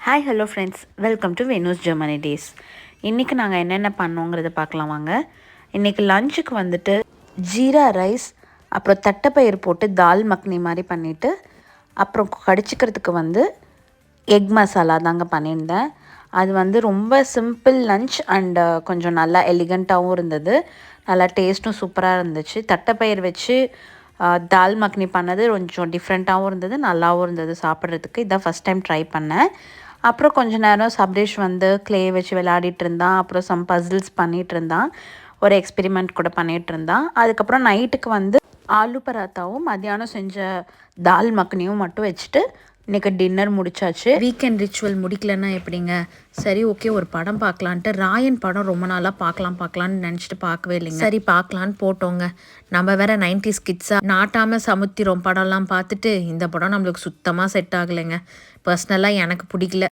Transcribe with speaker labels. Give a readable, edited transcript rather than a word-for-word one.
Speaker 1: Hi hello friends, welcome to Venu's Germany days. இன்றைக்கி நாங்கள் என்னென்ன பண்ணோங்கிறத பார்க்கலாம் வாங்க. இன்றைக்கி லஞ்சுக்கு வந்துட்டு ஜீரா ரைஸ், அப்புறம் தட்டைப்பயிர் போட்டு தால் மக்னி மாதிரி பண்ணிவிட்டு, அப்புறம் கடிச்சிக்கிறதுக்கு எக் மசாலா தாங்க பண்ணியிருந்தேன். அது ரொம்ப சிம்பிள் லஞ்ச் அண்டு கொஞ்சம் நல்லா எலிகண்ட்டாகவும் இருந்தது. நல்லா டேஸ்ட்டும் சூப்பராக இருந்துச்சு. தட்டைப்பயிர் வச்சு தால் மக்னி பண்ணது கொஞ்சம் டிஃப்ரெண்ட்டாகவும் இருந்தது, நல்லாவும் இருந்தது சாப்பிட்றதுக்கு. இதான் ஃபஸ்ட் டைம் ட்ரை பண்ணேன். அப்புறம் கொஞ்ச நேரம் சப்ரேஷ் க்ளே வச்சு விளையாடிட்டு இருந்தான். அப்புறம் சம் பசில்ஸ் பண்ணிகிட்டு இருந்தான். ஒரு எக்ஸ்பெரிமெண்ட் கூட பண்ணிகிட்டு இருந்தான். அதுக்கப்புறம் நைட்டுக்கு ஆலு பராத்தாவும் மத்தியானம் செஞ்ச தால் மக்னியும் மட்டும் வச்சுட்டு இன்றைக்கி டின்னர் முடிச்சாச்சு. வீக்கெண்ட் ரிச்சுவல் முடிக்கலன்னா எப்படிங்க? சரி, ஓகே, ஒரு படம் பார்க்கலான்ட்டு ராயன் படம் ரொம்ப நாளாக பார்க்கலான்னு நினச்சிட்டு பார்க்கவே இல்லைங்க. சரி பார்க்கலான்னு போட்டோங்க. நம்ம வேற 90s கிட்ஸாக நாட்டாமல் சமுத்திரம் படம்லாம் பார்த்துட்டு இந்த படம் நம்மளுக்கு சுத்தமாக செட் ஆகலைங்க. பர்சனலாக எனக்கு பிடிக்கல.